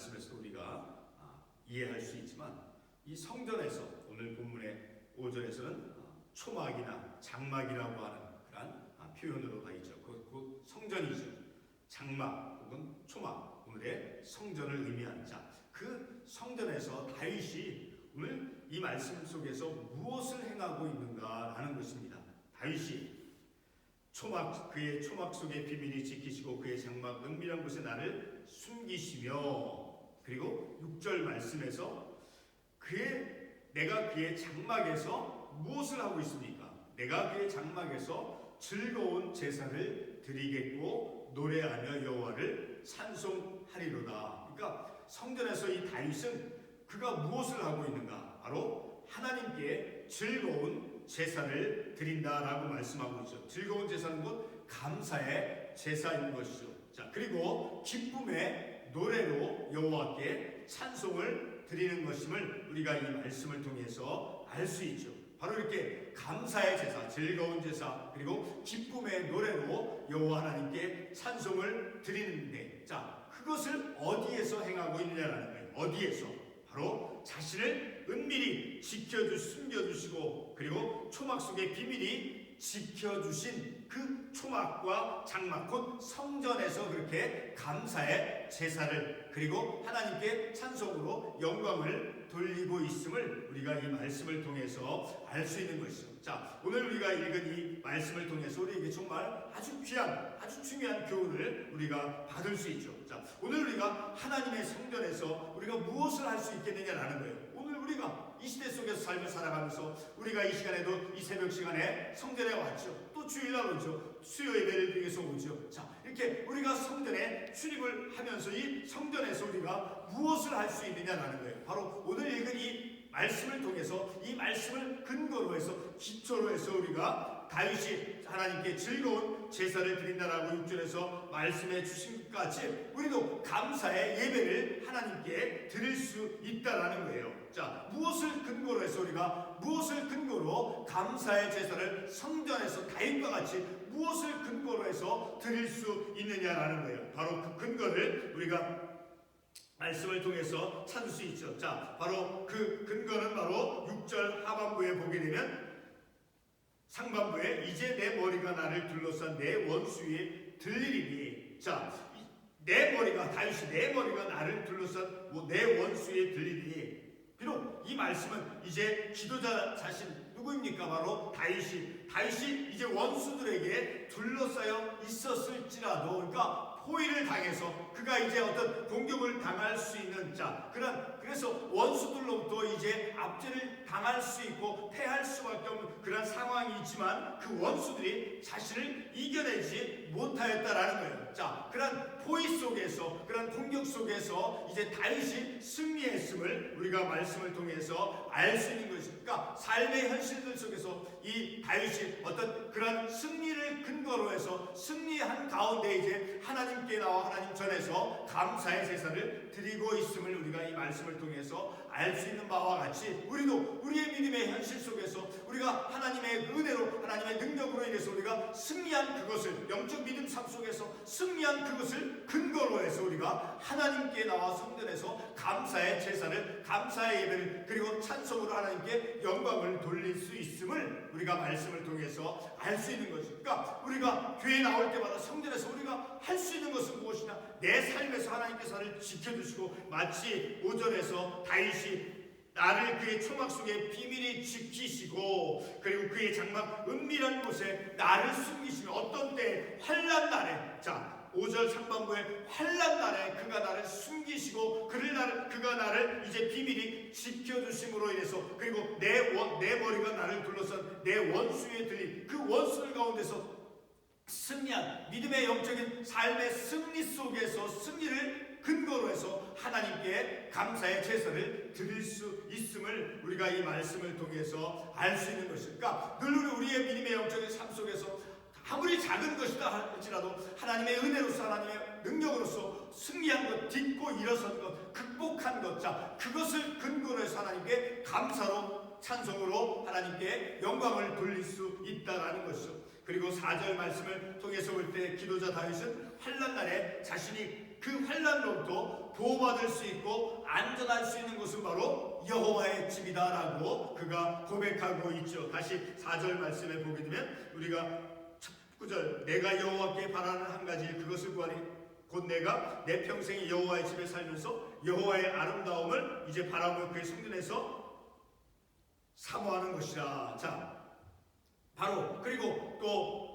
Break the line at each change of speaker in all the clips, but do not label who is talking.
말씀에서 우리가 이해할 수 있지만 이 성전에서 오늘 본문의 5절에서는 초막이나 장막이라고 하는 그런 표현으로 가있죠. 그 성전이죠. 장막 혹은 초막, 오늘의 성전을 의미하는 자. 그 성전에서 다윗이 오늘 이 말씀 속에서 무엇을 행하고 있는가라는 것입니다. 다윗이 그의 초막 속의 비밀이 지키시고 그의 장막 은밀한 곳에 나를 숨기시며, 그리고 6절 말씀에서 내가 그의 장막에서 무엇을 하고 있습니까? 내가 그의 장막에서 즐거운 제사를 드리겠고 노래하며 여호와를 찬송하리로다. 그러니까 성전에서 이 다윗은 그가 무엇을 하고 있는가? 바로 하나님께 즐거운 제사를 드린다라고 말씀하고 있죠. 즐거운 제사는 곧 감사의 제사인 것이죠. 자, 그리고 기쁨의 노래로 여호와께 찬송을 드리는 것임을 우리가 이 말씀을 통해서 알 수 있죠. 바로 이렇게 감사의 제사, 즐거운 제사, 그리고 기쁨의 노래로 여호와 하나님께 찬송을 드리는데, 자, 그것을 어디에서 행하고 있느냐라는 거예요. 어디에서? 바로 자신을 은밀히 숨겨주시고, 그리고 초막 속의 비밀이 지켜주신 그 초막과 장막, 곧 성전에서 그렇게 감사의 제사를, 그리고 하나님께 찬송으로 영광을 돌리고 있음을 우리가 이 말씀을 통해서 알 수 있는 것이죠. 자, 오늘 우리가 읽은 이 말씀을 통해서 우리에게 정말 아주 귀한, 아주 중요한 교훈을 우리가 받을 수 있죠. 자, 오늘 우리가 하나님의 성전에서 우리가 무엇을 할 수 있겠느냐라는 거예요. 오늘 우리가 이 시대 속에서 삶을 살아가면서 우리가 이 시간에도 이 새벽 시간에 성전에 왔죠. 또 주일날 오죠. 수요 예배를 위해서 오죠. 자, 이렇게 우리가 성전에 출입을 하면서 이 성전에서 우리가 무엇을 할 수 있느냐라는 거예요. 바로 오늘 읽은 이 말씀을 통해서, 이 말씀을 근거로 해서, 기초로 해서 우리가 다윗이 하나님께 즐거운 제사를 드린다라고 6절에서 말씀해 주신 것까지 우리도 감사의 예배를 하나님께 드릴 수 있다라는 거예요. 자, 무엇을 근거로 해서 우리가 무엇을 근거로 감사의 제사를 성전에서 다윗과 같이 무엇을 근거로 해서 드릴 수 있느냐라는 거예요. 바로 그 근거를 우리가 말씀을 통해서 찾을 수 있죠. 자, 바로 그 근거는 바로 6절 하반부에 보게 되면 상반부에 이제 내 머리가 나를 둘러싼 내 원수 위에 들리리니, 자, 내 머리가, 다윗이 내 머리가 나를 둘러싼 내 원수 위에 들리리니, 비록 이 말씀은 이제 지도자 자신 누구입니까? 바로 다윗이 이제 원수들에게 둘러싸여 있었을지라도, 그러니까 포위를 당해서 그가 이제 어떤 공격을 당할 수 있는 자, 그래서 원수들로부터 이제 압제를 당할 수 있고 패할 수밖에 없는 그런 상황이 있지만 그 원수들이 자신을 이겨내지 못하였다라는 거예요. 자, 그런 포위 속에서, 그런 공격 속에서 이제 다윗이 승리했음을 우리가 말씀을 통해서 알 수 있는 것입니다. 그러니까 삶의 현실들 속에서 이 다윗이 어떤 그런 승리를 근거로 해서 승리한 가운데 이제 하나님께 나와 하나님 전에서 감사의 제사를 드리고 있음을 우리가 이 말씀을 통해서 알 수 있는 바와 같이, 우리도 우리의 믿음의 현실 속에서 우리가 하나님의 은혜로, 하나님의 능력으로 인해서 우리가 승리한 그것을, 영적 믿음 삶 속에서 승리한 그것을 근거로 해서 우리가 하나님께 나와 성전에서 감사의 제사를, 감사의 예배를, 그리고 찬송으로 하나님께 영광을 돌릴 수 있음을 우리가 말씀을 통해서 알 수 있는 것입니다. 그러니까 우리가 교회에 나올 때마다 성전에서 우리가 할 수 있는 것은 무엇이냐? 내 삶에서 하나님께서 나를 지켜주시고, 마치 5절에서 다윗이 나를 그의 초막 속에 비밀히 지키시고, 그리고 그의 장막 은밀한 곳에 나를 숨기시며, 어떤 때 환난 날에, 자, 5절 상반부에 환난 날에 그가 나를 숨기시고 그가 나를 이제 비밀히 지켜주심으로 인해서, 그리고 내 머리가 나를 둘러싼 내 원수에 들린 그 원수들 가운데서 승리한 믿음의 영적인 삶의 승리 속에서 승리를 근거로 해서 하나님께 감사의 제사를 드릴 수 있음을 우리가 이 말씀을 통해서 알 수 있는 것입니다. 늘 우리의 믿음의 영적인 삶 속에서 아무리 작은 것이다 할지라도 하나님의 은혜로서, 하나님의 능력으로서 승리한 것, 딛고 일어선 것, 극복한 것, 자, 그것을 근거로 해서 하나님께 감사로, 찬송으로 하나님께 영광을 돌릴 수 있다라는 것이죠. 그리고 4절 말씀을 통해서 볼 때 기도자 다윗은 환난 날에 자신이 그 환난으로부터 보호받을 수 있고 안전할 수 있는 곳은 바로 여호와의 집이다라고 그가 고백하고 있죠. 다시 4절 말씀에 보게 되면 우리가 9절 내가 여호와께 바라는 한 가지 그것을 구하니 곧 내가 내 평생에 여호와의 집에 살면서 여호와의 아름다움을 이제 바라보며 그의 성전에서 사모하는 것이라. 자, 바로 그리고 또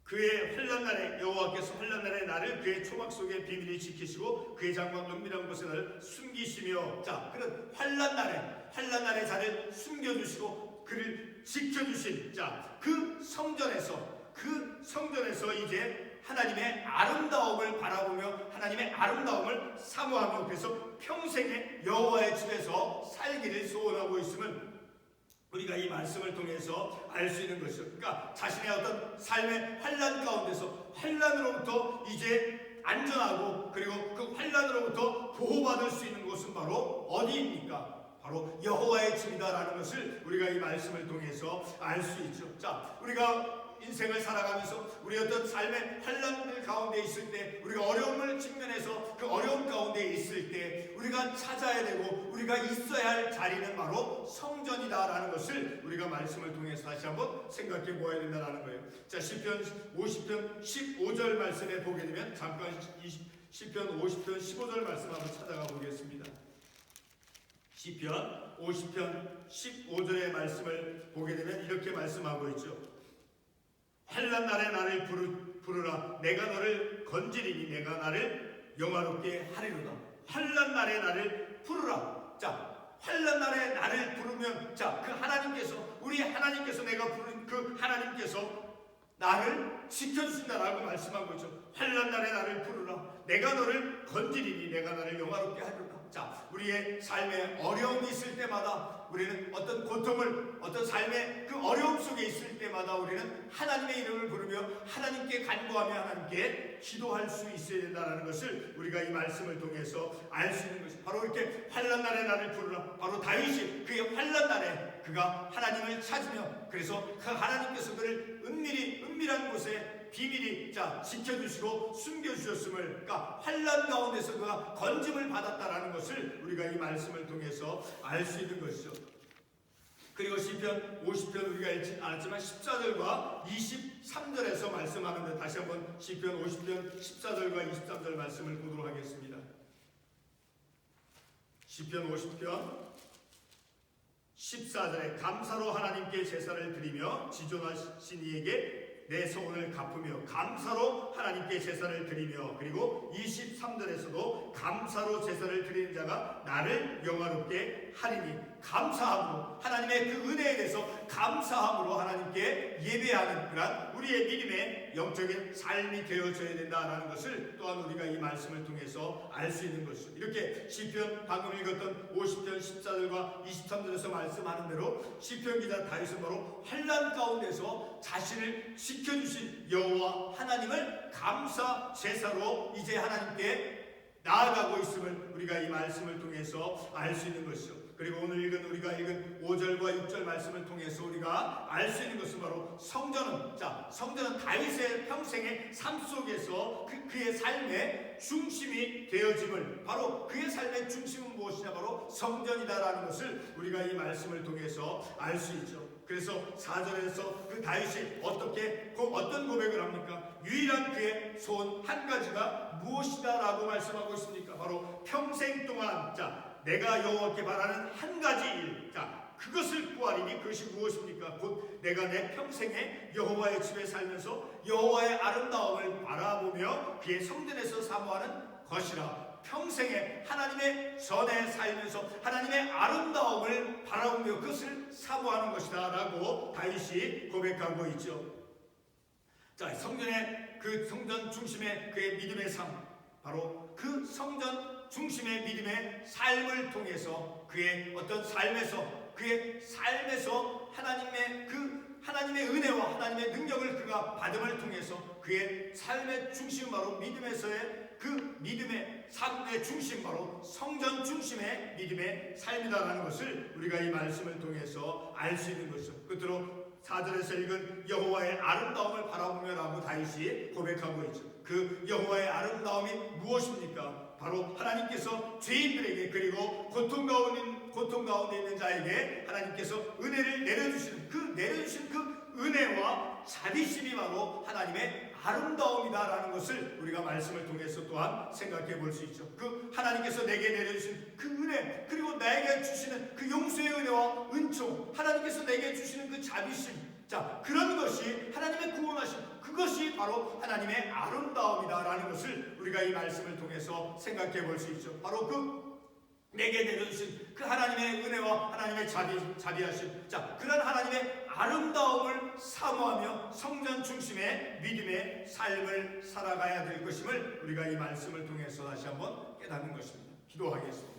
그의 환난날에 여호와께서 환난날에 나를 그의 초막 속에 비밀히 지키시고 그의 장막 은밀한 곳에 나를 숨기시며. 자, 그런 환난날에 자를 숨겨주시고 그를 지켜주신 그 성전에서 이제 하나님의 아름다움을 바라보며 하나님의 아름다움을 사모하며 그래서 평생에 여호와의 집에서 살기를 소원하고 있음을 우리가 이 말씀을 통해서 알 수 있는 것이죠. 그러니까 자신의 어떤 삶의 환난 가운데서 환난으로부터 이제 안전하고 그리고 그 환난으로부터 보호받을 수 있는 곳은 바로 어디입니까? 바로 여호와의 집이다라는 것을 우리가 이 말씀을 통해서 알 수 있죠. 자, 우리가 인생을 살아가면서 우리 어떤 삶의 환난들 가운데 있을 때 우리가 어려움을 직면해서 그 어려움 가운데 있을 때 우리가 찾아야 되고 우리가 있어야 할 자리는 바로 성전이다라는 것을 우리가 말씀을 통해서 다시 한번 생각해 보아야 된다는 거예요. 자, 시편 50편 15절 말씀에 보게 되면 잠깐 시편 50편 15절 말씀 한번 찾아가 보겠습니다. 시편 50편 15절의 말씀을 보게 되면 이렇게 말씀하고 있죠. 환난날에 나를 부르라. 내가 너를 건지리니 내가 나를 영화롭게 하리로다. 환난날에 나를 부르라. 자, 환난날에 나를 부르면 그 하나님께서 우리 하나님께서 내가 부른 그 하나님께서 나를 지켜주신다라고 말씀하고 있죠. 환난날에 나를 부르라. 내가 너를 건지리니 내가 나를 영화롭게 하리로다. 자, 우리의 삶에 어려움이 있을 때마다 우리는 어떤 고통을 어떤 삶의 그 어려움 속에 있을 때마다 우리는 하나님의 이름을 부르며 하나님께 간구하며 하나님께 기도할 수 있어야 된다는 것을 우리가 이 말씀을 통해서 알 수 있는 것이 바로 이렇게 환난날에 나를 부르라. 바로 다윗이 그의 환난날에 그가 하나님을 찾으며 그래서 그 하나님께서 그를 은밀한 곳에 비밀히 지켜주시고 숨겨주셨음을 그러니까 환난 가운데서 그가 건짐을 받았다라는 것을 우리가 이 말씀을 통해서 알 수 있는 것이죠. 그리고 시편 50편 우리가 읽지 않았지만 14절과 23절에서 말씀하는데 다시 한번 시편 50편 14절과 23절 말씀을 보도록 하겠습니다. 시편 50편 14절에 감사로 하나님께 제사를 드리며 지존하신 이에게 내 소원을 갚으며 감사로 하나님께 제사를 드리며 그리고 23절에서도 감사로 제사를 드리는 자가 나를 영화롭게 하리니 감사함으로 하나님의 그 은혜에 대해서 감사함으로 하나님께 예배하는 그런 우리의 믿음의 영적인 삶이 되어져야 된다는 것을 또한 우리가 이 말씀을 통해서 알 수 있는 것이죠. 이렇게 시편 방금 읽었던 50편 14절과 23절에서 말씀하는 대로 시편 기자 다윗은 바로 환난 가운데서 자신을 지켜주신 여호와 하나님을 감사 제사로 이제 하나님께 나아가고 있음을 우리가 이 말씀을 통해서 알 수 있는 것이죠. 그리고 오늘 우리가 읽은 5절과 6절 말씀을 통해서 우리가 알 수 있는 것은 바로 성전은 다윗의 평생의 삶 속에서 그의 삶의 중심이 되어짐을 바로 그의 삶의 중심은 무엇이냐 바로 성전이다라는 것을 우리가 이 말씀을 통해서 알 수 있죠. 그래서 4절에서 그 다윗이 어떤 고백을 합니까? 유일한 그의 소원 한 가지가 무엇이다라고 말씀하고 있습니까? 바로 평생 동안 내가 여호와께 바라는 한 가지 일, 그것을 구하리니 그것이 무엇입니까? 곧 내가 내 평생에 여호와의 집에 살면서 여호와의 아름다움을 바라보며 그의 성전에서 사모하는 것이라. 평생에 하나님의 전에 살면서 하나님의 아름다움을 바라보며 그것을 사모하는 것이다 라고 다윗이 고백하고 있죠. 성전의 그 성전 중심의 그의 믿음의 삶, 바로 그 성전 중심의 믿음의 삶을 통해서 그의 어떤 삶에서 하나님의 은혜와 하나님의 능력을 그가 받음을 통해서 그의 삶의 중심 바로 믿음에서의 그 믿음의 삶의 중심 바로 성전 중심의 믿음의 삶이다라는 것을 우리가 이 말씀을 통해서 알 수 있는 것이죠. 끝으로 4절에서 읽은 여호와의 아름다움을 바라보며라고 다윗이 고백하고 있죠. 그 여호와의 아름다움이 무엇입니까? 바로 하나님께서 죄인들에게 그리고 고통 가운데 있는 자에게 하나님께서 은혜를 내려주시는 그 은혜와 자비심이 바로 하나님의 아름다움이다라는 것을 우리가 말씀을 통해서 또한 생각해 볼 수 있죠. 그 하나님께서 내게 내려주신 그 은혜, 그리고 나에게 주시는 그 용서의 은혜와 은총, 하나님께서 내게 주시는 그 자비심, 자, 그런 것이 하나님의 구원하심, 그것이 바로 하나님의 아름다움이다라는 것을 우리가 이 말씀을 통해서 생각해 볼 수 있죠. 바로 내게 내려주신 그 하나님의 은혜와 하나님의 자비하심, 자, 그런 하나님의 아름다움을 사모하며 성전 중심의 믿음의 삶을 살아가야 될 것임을 우리가 이 말씀을 통해서 다시 한번 깨닫는 것입니다. 기도하겠습니다.